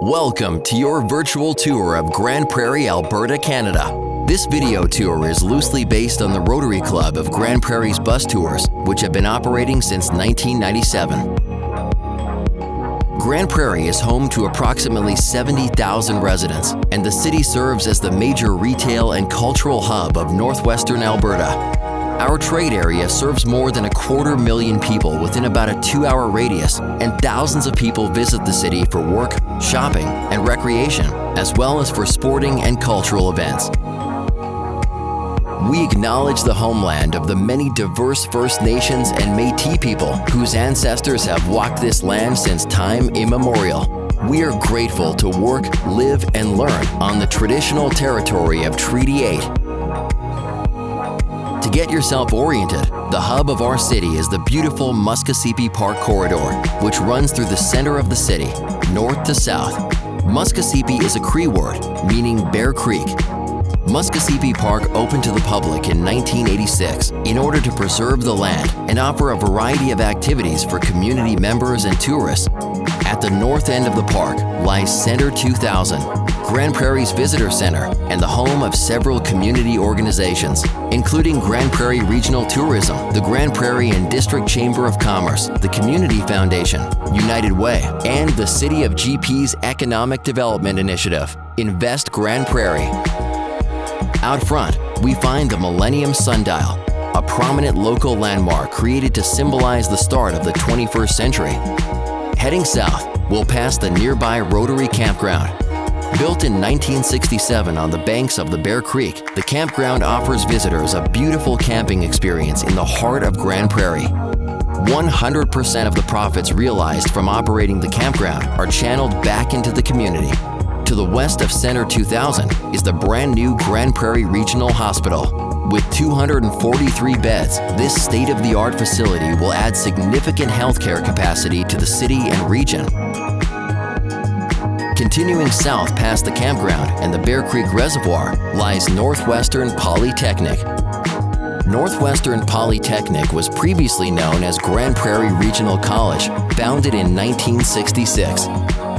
Welcome to your virtual tour of Grande Prairie, Alberta, Canada. This video tour is loosely based on the Rotary Club of Grande Prairie's bus tours, which have been operating since 1997. Grande Prairie is home to approximately 70,000 residents, and the city serves as the major retail and cultural hub of northwestern Alberta. Our trade area serves more than 250,000 people within about a 2-hour radius, and thousands of people visit the city for work, shopping, and recreation, as well as for sporting and cultural events. We acknowledge the homeland of the many diverse First Nations and Métis people whose ancestors have walked this land since time immemorial. We are grateful to work, live, and learn on the traditional territory of Treaty 8. To get yourself oriented, the hub of our city is the beautiful Muskasippi Park corridor, which runs through the center of the city, north to south. Muskasippi is a Cree word, meaning Bear Creek. Muskasippi Park opened to the public in 1986 in order to preserve the land and offer a variety of activities for community members and tourists. At the north end of the park lies Center 2000, Grande Prairie's visitor center and the home of several community organizations, including Grande Prairie Regional Tourism, the Grande Prairie and District Chamber of Commerce, the Community Foundation, United Way, and the City of GP's Economic Development Initiative, Invest Grande Prairie. Out front, we find the Millennium Sundial, a prominent local landmark created to symbolize the start of the 21st century. Heading south, we'll pass the nearby Rotary Campground. Built in 1967 on the banks of the Bear Creek, the campground offers visitors a beautiful camping experience in the heart of Grande Prairie. 100% of the profits realized from operating the campground are channeled back into the community. To the west of Center 2000 is the brand new Grande Prairie Regional Hospital. With 243 beds, this state-of-the-art facility will add significant healthcare capacity to the city and region. Continuing south past the campground and the Bear Creek Reservoir lies Northwestern Polytechnic. Northwestern Polytechnic was previously known as Grande Prairie Regional College, founded in 1966.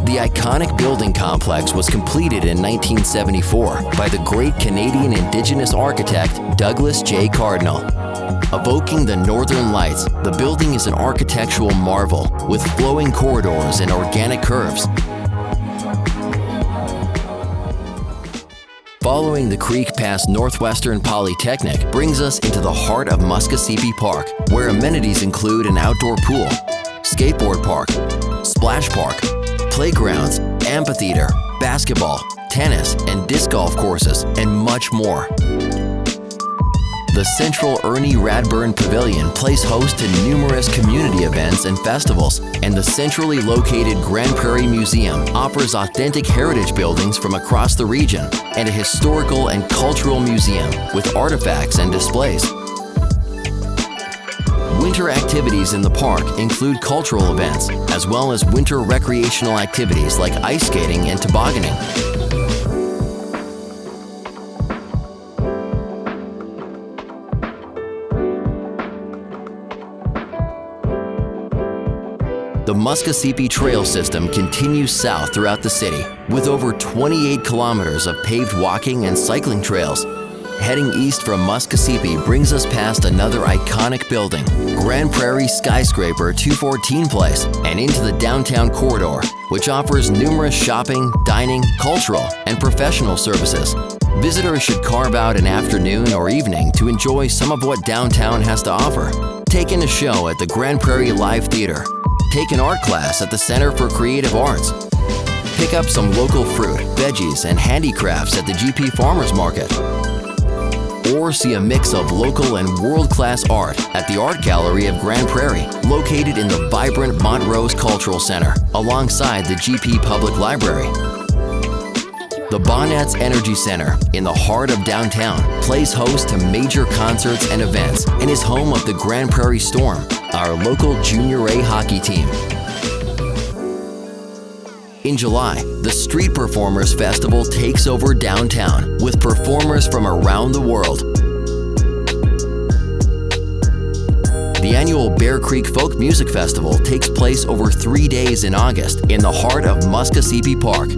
The iconic building complex was completed in 1974 by the great Canadian Indigenous architect Douglas J. Cardinal. Evoking the northern lights, the building is an architectural marvel with flowing corridors and organic curves. Following the creek past Northwestern Polytechnic brings us into the heart of Muskasippi Park, where amenities include an outdoor pool, skateboard park, splash park, playgrounds, amphitheater, basketball, tennis, and disc golf courses, and much more. The Central Ernie Radburn Pavilion plays host to numerous community events and festivals, and the centrally located Grande Prairie Museum offers authentic heritage buildings from across the region and a historical and cultural museum with artifacts and displays. Winter activities in the park include cultural events, as well as winter recreational activities like ice skating and tobogganing. The Muskasippi Trail System continues south throughout the city, with over 28 kilometers of paved walking and cycling trails. Heading east from Muskasippi brings us past another iconic building, Grande Prairie Skyscraper 214 Place, and into the downtown corridor, which offers numerous shopping, dining, cultural, and professional services. Visitors should carve out an afternoon or evening to enjoy some of what downtown has to offer. Take in a show at the Grande Prairie Live Theater. Take an art class at the Center for Creative Arts. Pick up some local fruit, veggies, and handicrafts at the GP Farmers Market. Or see a mix of local and world-class art at the Art Gallery of Grande Prairie, located in the vibrant Montrose Cultural Center, alongside the GP Public Library. The Bonnets Energy Center, in the heart of downtown, plays host to major concerts and events and is home of the Grande Prairie Storm, our local Junior A hockey team. In July, the Street Performers Festival takes over downtown with performers from around the world. The The annual Bear Creek Folk Music Festival takes place over 3 days in August in the heart of Muskosipi Park.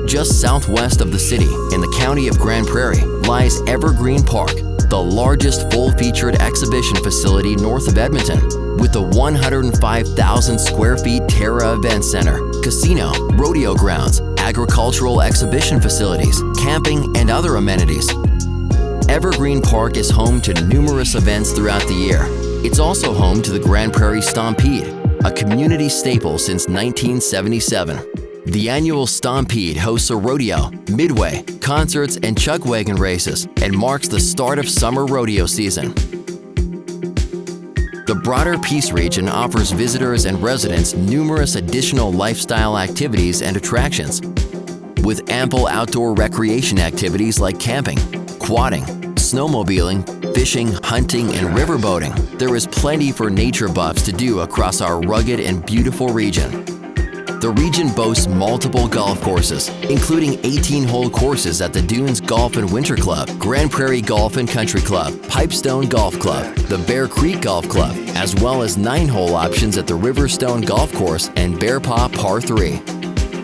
Just southwest of the city, in the county of Grande Prairie, lies Evergreen Park, the largest full-featured exhibition facility north of Edmonton, with the 105,000 square feet Terra Event Center, casino, rodeo grounds, agricultural exhibition facilities, camping, and other amenities. Evergreen Park is home to numerous events throughout the year. It's also home to the Grande Prairie Stampede, a community staple since 1977. The annual Stampede hosts a rodeo, midway, concerts, and chuck wagon races, and marks the start of summer rodeo season. The broader Peace region offers visitors and residents numerous additional lifestyle activities and attractions. With ample outdoor recreation activities like camping, quadding, snowmobiling, fishing, hunting, and riverboating, there is plenty for nature buffs to do across our rugged and beautiful region. The region boasts multiple golf courses, including 18-hole courses at the Dunes Golf and Winter Club, Grande Prairie Golf and Country Club, Pipestone Golf Club, the Bear Creek Golf Club, as well as 9-hole options at the Riverstone Golf Course and Bear Paw Par 3.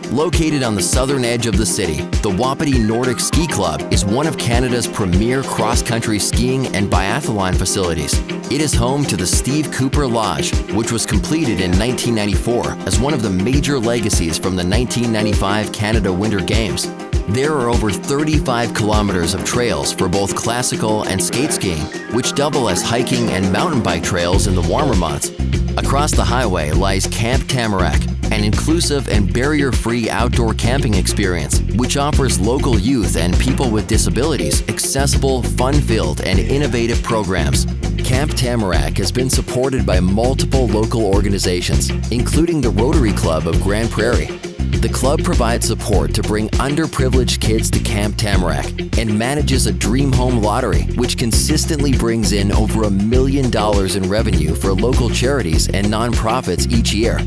Located on the southern edge of the city, the Wapiti Nordic Ski Club is one of Canada's premier cross-country skiing and biathlon facilities. It is home to the Steve Cooper Lodge, which was completed in 1994 as one of the major legacies from the 1995 Canada Winter Games. There are over 35 kilometers of trails for both classical and skate skiing, which double as hiking and mountain bike trails in the warmer months. Across the highway lies Camp Tamarack, an inclusive and barrier-free outdoor camping experience, which offers local youth and people with disabilities accessible, fun-filled, and innovative programs. Camp Tamarack has been supported by multiple local organizations, including the Rotary Club of Grande Prairie. The club provides support to bring underprivileged kids to Camp Tamarack and manages a Dream Home Lottery, which consistently brings in over $1 million in revenue for local charities and nonprofits each year.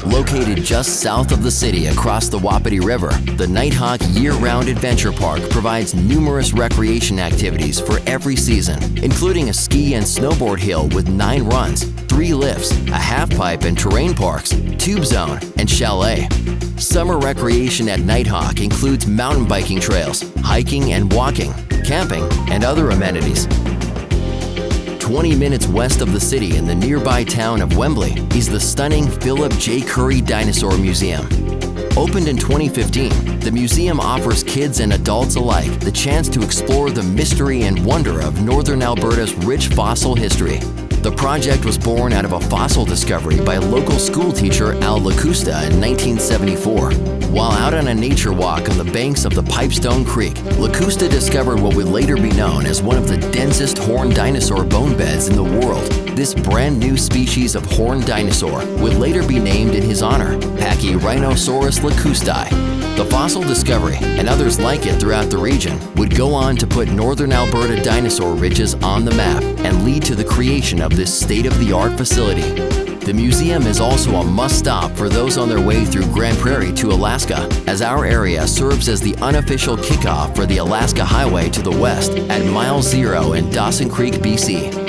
Located just south of the city across the Wapiti River, the Nighthawk year-round adventure park provides numerous recreation activities for every season, including a ski and snowboard hill with 9 runs, 3 lifts, a half-pipe and terrain parks, tube zone, and chalet. Summer recreation at Nighthawk includes mountain biking trails, hiking and walking, camping, and other amenities. 20 minutes west of the city in the nearby town of Wembley is the stunning Philip J. Currie Dinosaur Museum. Opened in 2015, the museum offers kids and adults alike the chance to explore the mystery and wonder of Northern Alberta's rich fossil history. The project was born out of a fossil discovery by local school teacher Al Lacusta in 1974. While out on a nature walk on the banks of the Pipestone Creek, Lacusta discovered what would later be known as one of the densest horned dinosaur bone beds in the world. This brand new species of horned dinosaur would later be named in his honor, Pachyrhinosaurus lacustae. The fossil discovery, and others like it throughout the region, would go on to put Northern Alberta dinosaur ridges on the map and lead to the creation of this state-of-the-art facility. The museum is also a must-stop for those on their way through Grande Prairie to Alaska, as our area serves as the unofficial kickoff for the Alaska Highway to the west at Mile Zero in Dawson Creek, BC.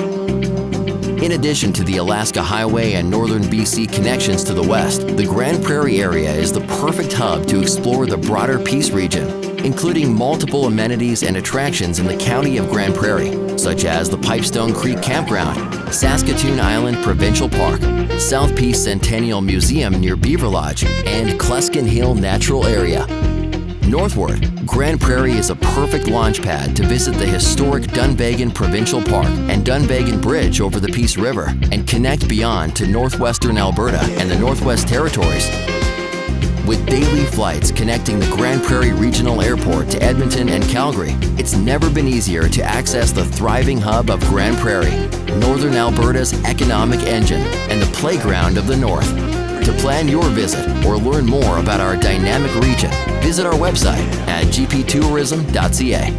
In addition to the Alaska Highway and northern BC connections to the west, the Grande Prairie area is the perfect hub to explore the broader Peace region, including multiple amenities and attractions in the county of Grande Prairie, such as the Pipestone Creek Campground, Saskatoon Island Provincial Park, South Peace Centennial Museum near Beaver Lodge, and Kluskin Hill Natural Area. Northward, Grande Prairie is a perfect launch pad to visit the historic Dunvegan Provincial Park and Dunvegan Bridge over the Peace River and connect beyond to northwestern Alberta and the Northwest Territories. With daily flights connecting the Grande Prairie Regional Airport to Edmonton and Calgary, it's never been easier to access the thriving hub of Grande Prairie, Northern Alberta's economic engine and the playground of the North. To plan your visit or learn more about our dynamic region, visit our website at gptourism.ca.